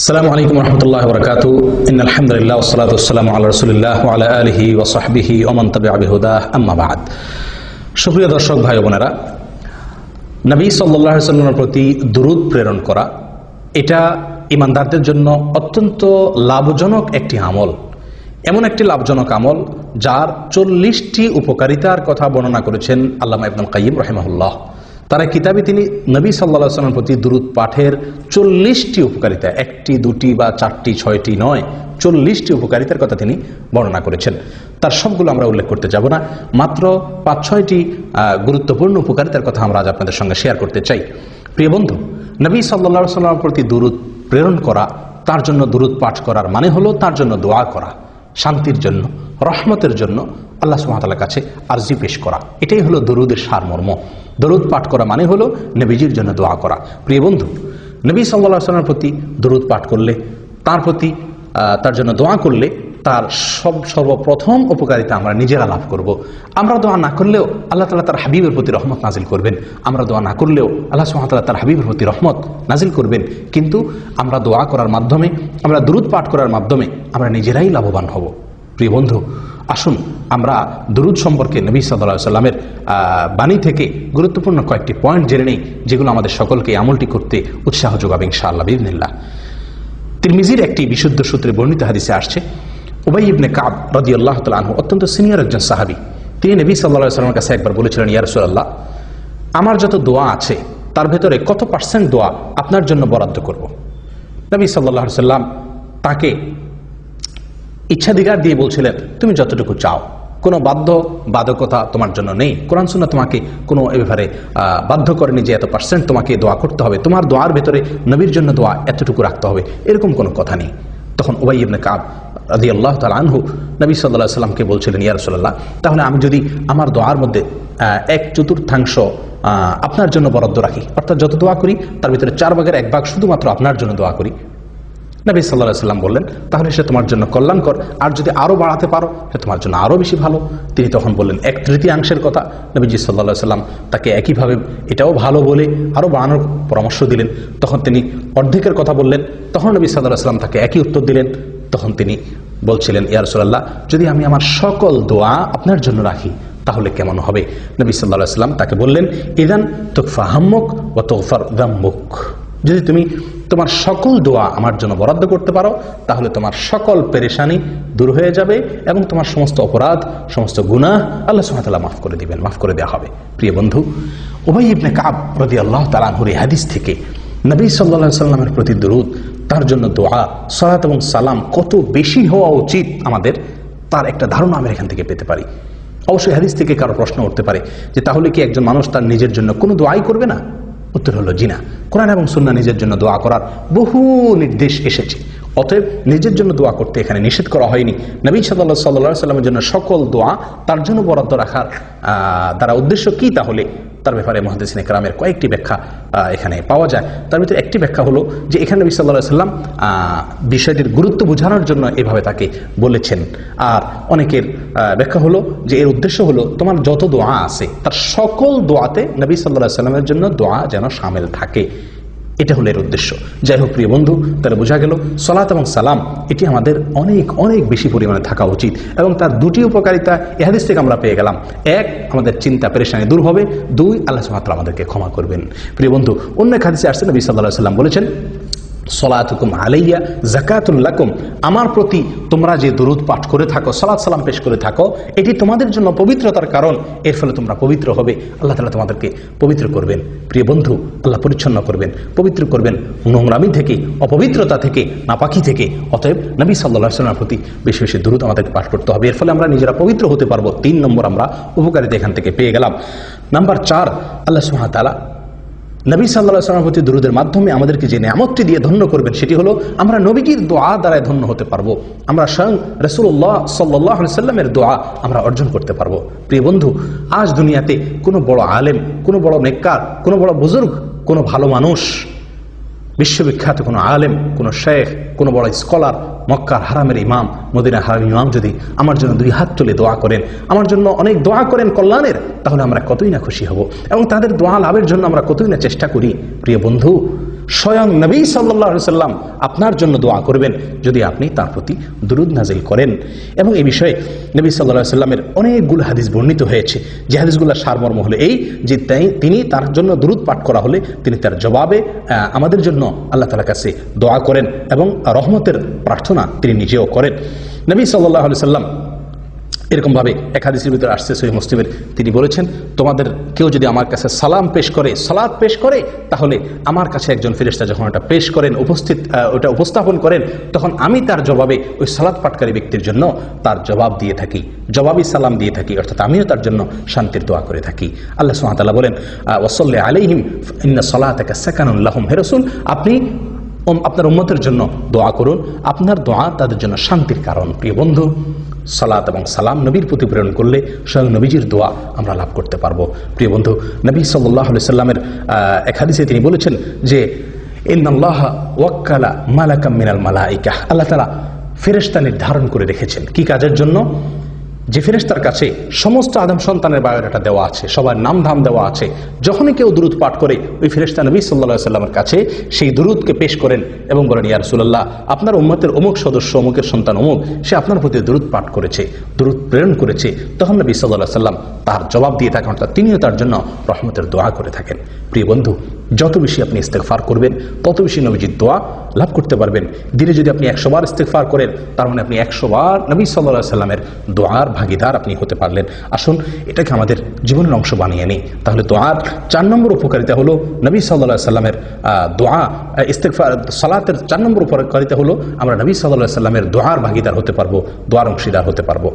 আসসালামু আলাইকুম রহমতুল্লাহ বরকাতু ইন্নাল হামদুলিল্লাহ ওয়াসসালাতু ওয়াসসালামু আলা রাসূলিল্লাহ ওয়া আলা আলিহি ওয়া সাহবিহি ওয়া মান তাবিআ বিহুদাহ আম্মা বা'দ। সুপ্রিয় দর্শক ভাই ও বোনেরা, নবী সাল্লাল্লাহু আলাইহি ওয়াসাল্লামের প্রতি দুরূদ প্রেরণ করা এটা ঈমানদারদের জন্য অত্যন্ত লাভজনক একটি আমল, এমন একটি লাভজনক আমল যার 40টি উপকারিতার কথা বর্ণনা করেছেন আল্লামা ইবনুল কাইয়্যিম রাহিমাহুল্লাহ। তার কিতাবে তিনি নবী সাল্লাল্লাহু আলাইহি ওয়াসাল্লামের প্রতি দুরূদ পাঠের 40টি উপকারিতা, একটি দুটি বা চারটি ছয়টি নয়, 40টি উপকারিতার কথা তিনি বর্ণনা করেছেন। তার সবগুলো আমরা উল্লেখ করতে যাব না, মাত্র 5-6টি গুরুত্বপূর্ণ উপকারিতার কথা আমরা আজ আপনাদের সঙ্গে শেয়ার করতে চাই। প্রিয় বন্ধু, নবী সাল্লাল্লাহু আলাইহি ওয়াসাল্লামের প্রতি দুরূদ প্রেরণ করা, তার জন্য দুরূদ পাঠ করার মানে হলো তার জন্য দোয়া করা, শান্তির জন্য, রহমতের জন্য আল্লাহ সুবহানাহু ওয়া তাআলার কাছে আরজি পেশ করা। এটাই হলো দুরূদের সারমর্ম। দরুদ পাঠ করা মানে হলো নবীজির জন্য দোয়া করা। প্রিয় বন্ধু, নবী সাল্লাল্লাহু আলাইহি ওয়াসাল্লামের প্রতি দরুদ পাঠ করলে, তার প্রতি তার জন্য দোয়া করলে তার সর্বপ্রথম উপকারিতা আমরা নিজেরা লাভ করব। আমরা দোয়া না করলেও আল্লাহ তাআলা তার হাবিবের প্রতি রহমত নাজিল করবেন। আমরা দোয়া না করলেও আল্লাহ সুবহানাহু ওয়া তাআলা তার হাবিবের প্রতি রহমত নাজিল করবেন। কিন্তু আমরা দোয়া করার মাধ্যমে, আমরা দরুদ পাঠ করার মাধ্যমে আমরা নিজেরাই লাভবান হব। প্রিয় বন্ধু, আসুন আমরা দুরূদ সম্পর্কে নবী সাল্লাল্লাহু আলাইহি ওয়াসাল্লামের বাণী থেকে গুরুত্বপূর্ণ কয়েকটি পয়েন্ট জেনে নেই, যেগুলো আমাদের সকলকে আমলটি করতে উৎসাহ যোগাবে ইনশাআল্লাহ বিইذنিল্লাহ। তিরমিজির একটি বিশুদ্ধ সূত্রে বর্ণিত হাদিসে আসছে, উবাই ইবনে কাব রাদিয়াল্লাহু তাআলা আনহু অত্যন্ত সিনিয়র একজন সাহাবী, তিনি নবী সাল্লাল্লাহু আলাইহি ওয়াসাল্লামের কাছে একবার বলেছিলেন, ইয়া রাসূলুল্লাহ, আমার যত দোয়া আছে তার ভেতরে কত পার্সেন্ট দোয়া আপনার জন্য বরাদ্দ করব? নবী সাল্লাল্লাহু আলাইহি ওয়াসাল্লাম তাকে ইচ্ছাধিকার দিয়ে বলছিলেন, তুমি যতটুকু চাও, কোনো বাধ্যকতা তোমার জন্য নেই। কোরআন সুন্নাহ তোমাকে কোনো এ ব্যাপারে বাধ্য করেনি যে এত পার্সেন্ট তোমাকে দোয়া করতে হবে, তোমার দোয়ার ভেতরে নবীর জন্য দোয়া এতটুকু রাখতে হবে, এরকম কোনো কথা নেই। তখন উবাই ইবনে কাব রাদিয়াল্লাহু তাআলা আনহু নবী সাল্লাল্লাহু আলাইহি ওয়াসাল্লামকে বলছিলেন, ইয়া রাসূলুল্লাহ, তাহলে আমি যদি আমার দোয়ার মধ্যে 1/4 আপনার জন্য বরাদ্দ রাখি, অর্থাৎ যত দোয়া করি তার ভিতরে 4/1 শুধুমাত্র আপনার জন্য দোয়া করি, নবী সাল্লাল্লাহু আলাইহি ওয়াসাল্লাম বললেন, তাহলে সে তোমার জন্য কল্যাণকর, আর যদি আরো বাড়াতে পারো সে তোমার জন্য আরো বেশি ভালো। তিনি তখন বললেন 1/3 কথা। নবীজি সাল্লাল্লাহু আলাইহি ওয়াসাল্লাম তাকে একইভাবে এটাও ভালো বলে আরো বাড়ানোর পরামর্শ দিলেন। তখন তিনি অর্ধেকের কথা বললেন। তখন নবী সাল্লাল্লাহু আলাইহি ওয়াসাল্লাম তাকে একই উত্তর দিলেন। তখন তিনি বলছিলেন, ইয়া রাসূলুল্লাহ, যদি আমি আমার সকল দোয়া আপনার জন্য রাখি তাহলে কেমন হবে? নবী সাল্লাল্লাহু আলাইহি ওয়াসাল্লাম তাকে বললেন, ইযান তুকফা হাম্মুক ওয়া তুগফার যামবুক, যদি তুমি তোমার সকল দোয়া আমার জন্য বরাদ্দ করতে পারো তাহলে তোমার সকল পেরেশানি দূর হয়ে যাবে এবং তোমার সমস্ত অপরাধ, সমস্ত গুনাহ আল্লাহ সুবহানাহু ওয়া তাআলা মাফ করে দিবেন, মাফ করে দেওয়া হবে। প্রিয় বন্ধু, উবাই ইবনে কাব রাদিয়াল্লাহু তাআলা আনহুর এই হাদিস থেকে নবী সাল্লাল্লাহু আলাইহি ওয়াসাল্লামের প্রতি দরুদ, তার জন্য দোয়া, সালাত এবং সালাম কত বেশি হওয়া উচিত আমাদের, তার একটা ধারণা আমরা এখান থেকে পেতে পারি। অবশ্যই হাদিস থেকে কারো প্রশ্ন উঠতে পারে যে তাহলে কি একজন মানুষ তার নিজের জন্য কোনো দোয়াই করবে না? উত্তর হলো জি না। কোরআন এবং সুন্নাহ নিজের জন্য দোয়া করার বহু নির্দেশ এসেছে, অতএব নিজের জন্য দোয়া করতে এখানে নিষেধ করা হয়নি। নবী সাল্লাল্লাহু আলাইহি ওয়াসাল্লামের জন্য সকল দোয়া তার জন্য বরাদ্দ রাখার দ্বারা উদ্দেশ্য কি, তাহলে তার ব্যাপারে মুহাদ্দিসিনে কেরামের কয়েকটি ব্যাখ্যা এখানে পাওয়া যায়। তার ভিতরে একটি ব্যাখ্যা হলো যে এখানে নবী সাল্লাল্লাহু আলাইহি ওয়াসাল্লাম বিষয়টির গুরুত্ব বোঝানোর জন্য এভাবে তাকে বলেছেন। আর অনেকের ব্যাখ্যা হলো যে এর উদ্দেশ্য হলো তোমার যত দোয়া আছে তার সকল দোয়াতে নবী সাল্লাল্লাহু আলাইহি ওয়াসাল্লামের জন্য দোয়া যেন শামিল থাকে, এটা হলো এর উদ্দেশ্য। যাই হোক প্রিয় বন্ধু, তাহলে বোঝা গেল সালাত এবং সালাম এটি আমাদের অনেক অনেক বেশি পরিমাণে থাকা উচিত এবং তার দুটি উপকারিতা এই হাদিস থেকে আমরা পেয়ে গেলাম। এক, আমাদের চিন্তা পেরেশানি দূর হবে। 2, আল্লাহ সুবহানাহু ওয়া তাআলা আমাদেরকে ক্ষমা করবেন। প্রিয় বন্ধু, অন্য এক হাদিসে আসছে নবী সাল্লাল্লাহু আলাইহি ওয়াসাল্লাম বলেছেন, সলাতুকুম আলাইয়া যাকাতুল লাকুম, আমার প্রতি তোমরা যে দরুদ পাঠ করে থাকো, সালাত সালাম পেশ করে থাকো, এটি তোমাদের জন্য পবিত্রতার কারণ, এর ফলে তোমরা পবিত্র হবে, আল্লাহ তাআলা তোমাদেরকে পবিত্র করবেন। প্রিয় বন্ধু, আল্লাহ পরিচ্ছন্ন করবেন, পবিত্র করবেন নোংরামি থেকে, অপবিত্রতা থেকে, নাপাকি থেকে। অতএব নবী সাল্লাল্লাহু আলাইহি ওয়াসাল্লামের প্রতি বেশি বেশি দরুদ আমাদেরকে পাঠ করতে হবে, এর ফলে আমরা নিজেরা পবিত্র হতে পারবো। 3 নম্বর আমরা উপকারিতা এখান থেকে পেয়ে গেলাম। নাম্বার 4, আল্লাহ সুবহানাহু ওয়া তাআলা নবী সাল্লাল্লাহু আলাইহি ওয়াসাল্লামের প্রতি দরুদের মাধ্যমে আমাদেরকে যে নিয়ামতটি দিয়ে ধন্য করবেন সেটি হলো আমরা নবীজির দোয়া দ্বারাই ধন্য হতে পারবো, আমরা স্বয়ং রাসূলুল্লাহ সাল্লাল্লাহু আলাইহি ওয়াসাল্লামের দোয়া আমরা অর্জন করতে পারবো। প্রিয় বন্ধু, আজ দুনিয়াতে কোনো বড় আলেম, কোনো বড় নেককার, কোনো বড় বুজুর্গ, কোনো ভালো মানুষ, বিশ্ববিখ্যাত কোনো আলেম, কোনো শেখ, কোনো বড় স্কলার, মক্কার হারামের ইমাম, মদিনার হারামের ইমাম যদি আমার জন্য 2 হাত তুলে দোয়া করেন, আমার জন্য অনেক দোয়া করেন কল্যাণের, তাহলে আমরা কতই না খুশি হব এবং তাদের দোয়া লাভের জন্য আমরা কতই না চেষ্টা করি। প্রিয় বন্ধু, স্বয়ং নবী সাল্লাল্লাহু আলাইহি সাল্লাম আপনার জন্য দোয়া করবেন যদি আপনি তার প্রতি দুরূদ নাজিল করেন। এবং এই বিষয়ে নবী সাল্লাল্লাহু আলাইহি সাল্লামের অনেকগুলো হাদিস বর্ণিত হয়েছে, যে হাদিসগুলোর সারমর্ম হলো এই যে তিনি তার জন্য দুরূদ পাঠ করা হলে তিনি তার জবাবে আমাদের জন্য আল্লাহ তাআলার কাছে দোয়া করেন এবং রহমতের প্রার্থনা তিনি নিজেও করেন। নবী সাল্লাল্লাহু আলাইহি সাল্লাম এরকমভাবে এক হাদিসের ভিতরে আসছে সহিহ মুসলিমের, তিনি বলেছেন, তোমাদের কেউ যদি আমার কাছে সালাম পেশ করে, সালাত পেশ করে, তাহলে আমার কাছে একজন ফেরেশতা যখন এটা পেশ করেন, ওটা উপস্থাপন করেন, তখন আমি তার জবাবে ওই সালাত পাঠকারী ব্যক্তির জন্য তার জবাব দিয়ে থাকি, জবাবি সালাম দিয়ে থাকি, অর্থাৎ আমিও তার জন্য শান্তির দোয়া করে থাকি। আল্লাহ সুবহানাহু ওয়া তাআলা বলেন, ওয়াসাল্লি আলাইহিম ইন্না সালাতাকা সাকানুন লাহুম। হে রাসূল, আপনি আপনার উম্মতের জন্য দোয়া করুন, আপনার দোয়া তাদের জন্য শান্তির কারণ। প্রিয় বন্ধু, সালাত এবং সালাম নবীর প্রতি প্রেরণ করলে স্বয়ং নবীজির দোয়া আমরা লাভ করতে পারবো। প্রিয় বন্ধু, নবী সাল্লাল্লাহু আলাইহি সাল্লামের এক হাদিসে তিনি বলেছেন যে ইন্নাল্লাহা ওয়াক্কালা মালাকাম মিনাল মালাইকা, আল্লাহ তাআলা ফেরেশতা নির্ধারণ করে রেখেছেন কি কাজের জন্য? যে ফেরেশতার কাছে সমস্ত আদম সন্তানের বায়োডাটা দেওয়া আছে, সবার নাম ধাম দেওয়া আছে। যখনই কেউ দুরূদ পাঠ করে, ওই ফেরেশতা নবী সাল্লাল্লাহু আলাইহি সাল্লামের কাছে সেই দুরূদকে পেশ করেন এবং বলেন, ইয়া রাসূলুল্লাহ, আপনার উম্মতের অমুক সদস্য, অমুকের সন্তান অমুক, সে আপনার প্রতি দুরূদ পাঠ করেছে, দুরূদ প্রেরণ করেছে। তখন নবী সাল্লাল্লাহু আলাইহি সাল্লাম তার জবাব দিয়ে থাকেন, অর্থাৎ তিনিও তার জন্য রহমতের দোয়া করে থাকেন। প্রিয় বন্ধু, যত বেশি আপনি ইস্তেগফার করবেন, তত বেশি নবীজির দোয়া লাভ করতে পারবেন। দিনে যদি আপনি 100 বার ইস্তেগফার করেন, তার মানে আপনি 100 বার নবী সাল্লাল্লাহু আলাইহি সাল্লামের দোয়ার ভাগীদার আপনি হতে পারলেন। আসুন এটাকে আমাদের জীবনের অংশ বানিয়ে নিই। তাহলে দোয়ার 4 নম্বর উপকারিতা হলো নবী সাল্লাল্লাহু আলাইহি সাল্লামের দোয়া, ইস্তেগফার, সালাতের 4 নম্বর উপকারিতা হলো আমরা নবী সাল্লাল্লাহু আলাইহি সাল্লামের দোয়ার ভাগীদার হতে পারবো, দোয়ার অংশীদার হতে পারবো।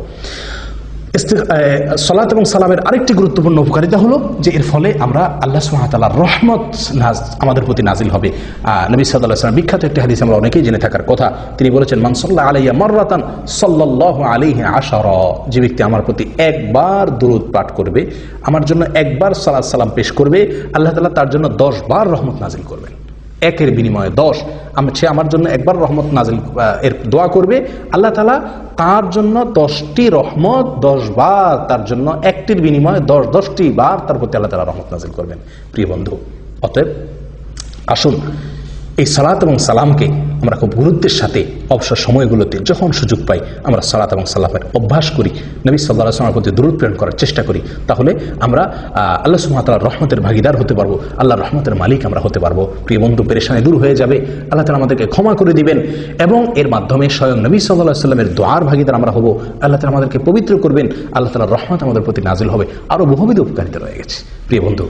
সালাত এবং সালামের আরেকটি গুরুত্বপূর্ণ উপকারিতা হলো যে এর ফলে আমরা আল্লাহ সুবহানাহু ওয়া তাআলার রহমত আমাদের প্রতি নাজিল হবে। নবী সাল্লাল্লাহু আলাইহি ওয়াসাল্লাম বিখ্যাত একটি হাদিস আমরা অনেকেই জেনে থাকার কথা, তিনি বলেছেন, মান সাল্লা আলাইয়া মাররাতান সাল্লাল্লাহু আলাইহি আশারা, যে ব্যক্তি আমার প্রতি একবার দুরূদ পাঠ করবে, আমার জন্য একবার সালাত সালাম পেশ করবে, আল্লাহ তাআলা তার জন্য 10 বার রহমত নাজিল করবেন। একের বিনিময়ে 10, সে আমার জন্য একবার রহমত নাজিল এর দোয়া করবে, আল্লাহ তাআলা তার জন্য 10টি রহমত 10 বার, তার জন্য একটির বিনিময়ে 10টি বার তার প্রতি আল্লাহ তাআলা রহমত নাজিল করবেন। প্রিয় বন্ধু, অতএব আসুন এই সালাত এবং সালামকে আমরা খুব গুরুত্বের সাথে অবসর সময়গুলোতে যখন সুযোগ পাই আমরা সালাত এবং সালামের অভ্যাস করি, নবী সাল্লাল্লাহু আলাইহি ওয়াসাল্লামের প্রতি দুরূদ প্রেরণ করার চেষ্টা করি। তাহলে আমরা আল্লাহ সুবহানাহু ওয়া তাআলার রহমতের ভাগীদার হতে পারবো, আল্লাহর রহমতের মালিক আমরা হতে পারবো। প্রিয় বন্ধু, পেরেশানি দূর হয়ে যাবে, আল্লাহ তাআলা আমাদেরকে ক্ষমা করে দিবেন এবং এর মাধ্যমে স্বয়ং নবী সাল্লাল্লাহু আলাইহি ওয়াসাল্লামের দোয়ার ভাগীদার আমরা হব। আল্লাহ তাআলা আমাদেরকে পবিত্র করবেন, আল্লাহ তাআলার রহমত আমাদের প্রতি নাজিল হবে। আরও বহুবিধ উপকারিতা রয়ে গেছে। প্রিয় বন্ধু,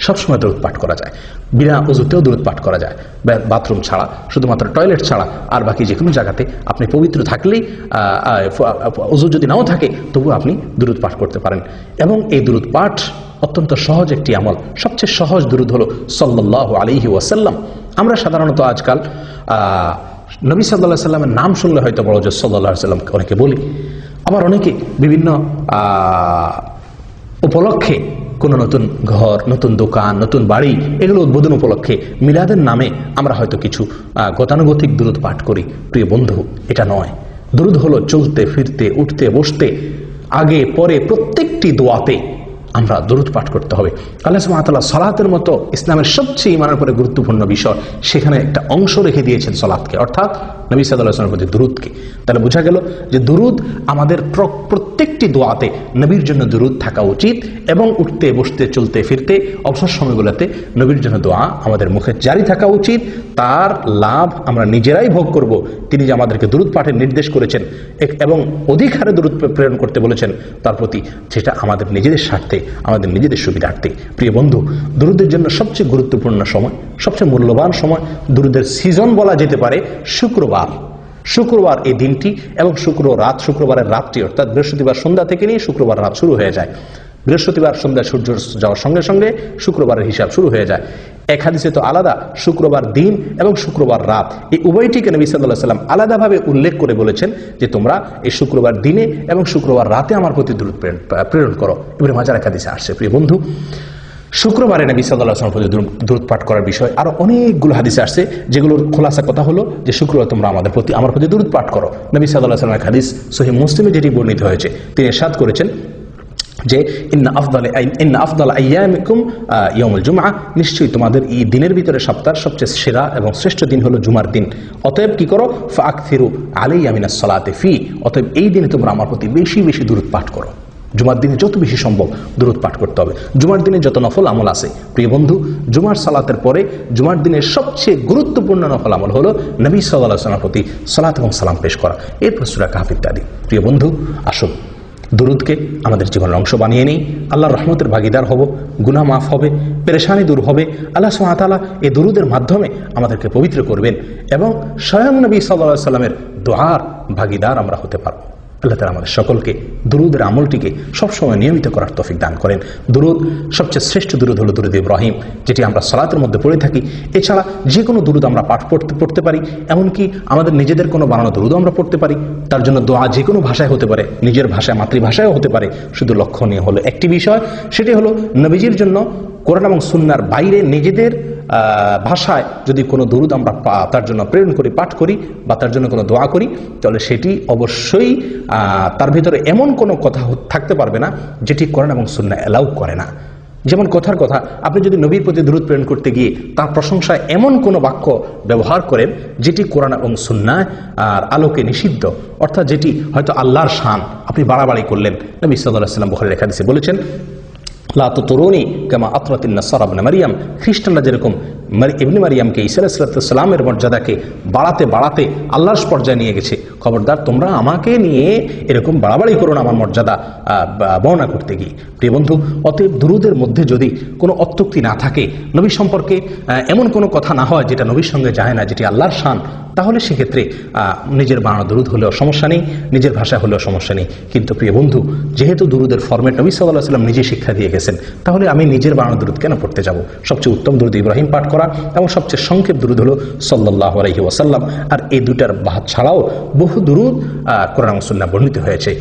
সবসময় দুরূদ পাঠ করা যায়, বিনা ওযুতেও দুরূদ পাঠ করা যায়, বাথরুম ছাড়া, শুধুমাত্র টয়লেট ছাড়া, আর বাকি যে কোনো জায়গাতে আপনি পবিত্র থাকলেই, ওযু যদি নাও থাকে তবু আপনি দুরূদ পাঠ করতে পারেন। এবং এই দুরূদ পাঠ অত্যন্ত সহজ একটি আমল। সবচেয়ে সহজ দুরূদ হলো সাল্লাল্লাহু আলাইহি ওয়াসাল্লাম। আমরা সাধারণত আজকাল নবী সাল্লাল্লাহু আলাইহি সাল্লামের নাম শুনলে হয়তো বড় জোর সাল্লাল্লাহু আলাইহি সাল্লাম অনেকে বলি, আবার অনেকে বিভিন্ন উপলক্ষে কোনো নতুন ঘর, নতুন দোকান, নতুন বাড়ি, এগুলো উদ্বোধন উপলক্ষে মিলাদের নামে আমরা হয়তো কিছু গতানুগতিক দুরূদ পাঠ করি। প্রিয় বন্ধু, এটা নয়। দুরূদ হলো চলতে ফিরতে, উঠতে বসতে, আগে পরে প্রত্যেকটি দোয়াতে আমরা দুরূদ পাঠ করতে হবে। আল্লাহ সুবহানাহু ওয়া তাআলা সালাতের মতো ইসলামের সবচেয়ে ঈমানের উপরে গুরুত্বপূর্ণ বিষয়, সেখানে একটা অংশ রেখে দিয়েছেন সালাতকে, অর্থাৎ নবী সাল্লাল্লাহু আলাইহি ওয়াসাল্লামের প্রতি দুরূদকে। তাহলে বোঝা গেল যে দুরূদ আমাদের প্রত্যেকটি দোয়াতে নবীর জন্য দুরূদ থাকা উচিত এবং উঠতে বসতে চলতে ফিরতে অবসর সময়গুলোতে নবীর জন্য দোয়া আমাদের মুখে জারি থাকা উচিত। তার লাভ আমরা নিজেরাই ভোগ করব। তিনি যে আমাদেরকে দুরূদ পাঠের নির্দেশ করেছেন এবং অধিক হারে দুরূদ প্রেরণ করতে বলেছেন তার প্রতি, সেটা আমাদের নিজেদের স্বার্থে, আমাদের নিজেদের সুবিধার্থে। প্রিয় বন্ধু, দুরূদের জন্য সবচেয়ে গুরুত্বপূর্ণ সময়, সবচেয়ে মূল্যবান সময়, দুরূদের সিজন বলা যেতে পারে শুক্রবার এই দিনটি এবং শুক্রবারের রাতটি, অর্থাৎ বৃহস্পতিবার সন্ধ্যা থেকে নিয়ে শুক্রবার রাত শুরু হয়ে যায়। বৃহস্পতিবার সন্ধ্যায় সূর্য যাওয়ার সঙ্গে সঙ্গে শুক্রবারের হিসাব শুরু হয়ে যায়। এক হাদিসে তো আলাদা শুক্রবার দিন এবং শুক্রবার রাত, এই উভয়টিকে নবী সাল্লাল্লাহু আলাইহি ওয়াসাল্লাম আলাদাভাবে উল্লেখ করে বলেছেন যে তোমরা এই শুক্রবার দিনে এবং শুক্রবার রাতে আমার প্রতি দুরূদ প্রেরণ করো। ইবনে মাজাহ এক হাদিসে আসছে। প্রিয় বন্ধু, শুক্রবারে নবী সাল্লাল্লাহু আলাইহি ওয়াসাল্লামের প্রতি দুরূদ পাঠ করার বিষয় আরো অনেকগুলো হাদিসে আসছে, যেগুলোর খোলাসা কথা হলো যে শুক্রবার তোমরা আমার প্রতি দুরূদ পাঠ করো। নবী সাল্লাল্লাহু আলাইহি ওয়াসাল্লামের হাদিস সহিহ মুসলিমে যেটি বর্ণিত হয়েছে, তিনি ইরশাদ করেছেন, যে ইন্না আফদাল আইয়ামিকুম ইয়াউমুল জুমআ, নিশ্চয়ই তোমাদের এই দিনের ভিতরে সপ্তাহের সবচেয়ে সেরা এবং শ্রেষ্ঠ দিন হলো জুমার দিন। অতএব কি করো, ফাআকথিরু আলাইয়া মিনাস সালাতি ফি, অতএব এই দিনে তোমরা আমার প্রতি বেশি বেশি দুরূদ পাঠ করো। জুমার দিনে যত বেশি সম্ভব দুরূদ পাঠ করতে হবে। জুমার দিনে যত নফল আমল আছে প্রিয় বন্ধু, জুমার সালাতের পরে জুমার দিনের সবচেয়ে গুরুত্বপূর্ণ নফল আমল হলো নবী সাল্লাল্লাহু আলাইহি ওয়াসাল্লামের প্রতি সালাত এবং সালাম পেশ করা, এরপর সূরা কাহফ ইত্যাদি। প্রিয় বন্ধু, আসুন দুরূদকে আমাদের জীবনের অংশ বানিয়ে নেই। আল্লাহর রহমতের ভাগিদার হব, গুনাহ মাফ হবে, পেরেশানি দূর হবে। আল্লাহ সুবহানাহু ওয়া তাআলা এই দুরূদের মাধ্যমে আমাদেরকে পবিত্র করবেন এবং স্বয়ং নবী সাল্লাল্লাহু আলাইহি ওয়াসাল্লামের দোয়ার ভাগিদার আমরা হতে পারব। আল্লাহ তাআলা আমাদের সকলকে দুরূদের আমলটিকে সবসময় নিয়মিত করার তৌফিক দান করেন। দুরূদ, সবচেয়ে শ্রেষ্ঠ দুরূদ হলো দুরূদ ইব্রাহিম, যেটি আমরা সালাতের মধ্যে পড়ে থাকি। এছাড়া যে কোনো দুরূদ আমরা পাঠ পড়তে পারি, এমনকি আমাদের নিজেদের কোনো বানানো দুরূদও আমরা পড়তে পারি। তার জন্য দোয়া যে কোনো ভাষায় হতে পারে, নিজের ভাষায় মাতৃভাষায়ও হতে পারে। শুধু লক্ষণীয় হলো একটি বিষয়, সেটি হলো নবীজির জন্য কোরআন এবং সুন্নাহর বাইরে নিজেদের ভাষায় যদি কোনো দুরূদ আমরা তার জন্য প্রেরণ করি, পাঠ করি বা তার জন্য কোনো দোয়া করি, তাহলে সেটি অবশ্যই তার ভিতরে এমন কোনো কথা থাকতে পারবে না যেটি কোরআন এবং সুন্নাহ অ্যালাউ করে না। যেমন কথার কথা, আপনি যদি নবীর প্রতি দুরূদ প্রেরণ করতে গিয়ে তার প্রশংসায় এমন কোনো বাক্য ব্যবহার করেন যেটি কোরআন এবং সুন্নাহ আর আলোকে নিষিদ্ধ, অর্থাৎ যেটি হয়তো আল্লাহর শান, আপনি বাড়াবাড়ি করলেন। নবী সাল্লাল্লাহু আলাইহি ওয়াসাল্লাম বুখারীর হাদিসে বলেছেন, লা তুতরুনি কামা আতরাতিন নাসারা ইবনে মারইয়াম, খ্রিস্টানরা যেরকম ইবনে মারইয়ামকে ঈসা আলাইহিস সালামের মর্যাদাকে বাড়াতে বাড়াতে আল্লাহর পর্যায়ে নিয়ে গেছে, খবরদার তোমরা আমাকে নিয়ে এরকম বাড়াবাড়ি করো না আমার মর্যাদা বর্ণনা করতে গিয়ে। প্রিয় বন্ধু, অতএব দুরূদের মধ্যে যদি কোনো অত্যুক্তি না থাকে, নবী সম্পর্কে এমন কোনো কথা না হয় যেটা নবীর সঙ্গে যায় না, যেটি আল্লাহর শান, তাহলে সেক্ষেত্রে নিজের বানানো দুরূদ হলেও সমস্যা নেই, নিজের ভাষায় হলেও সমস্যা নেই। কিন্তু প্রিয় বন্ধু, যেহেতু দুরূদের ফরম্যাট নবী সাল্লাল্লাহু আলাইহি ওয়াসাল্লাম নিজে শিক্ষা দিয়ে গেছেন, তাহলে আমি নিজের বানানো দুরূদ কেন পড়তে যাব? সবচেয়ে উত্তম দুরূদ ইব্রাহিম পাঠ করা এবং সবচেয়ে সংক্ষেপ দুরূদ হলো সাল্লাল্লাহু আলাইহি ওয়াসাল্লাম। আর এই দুটার বাদ ছাড়াও বহু দুরূদ কোরআন এবং সুন্নাহ বর্ণিত হয়েছে।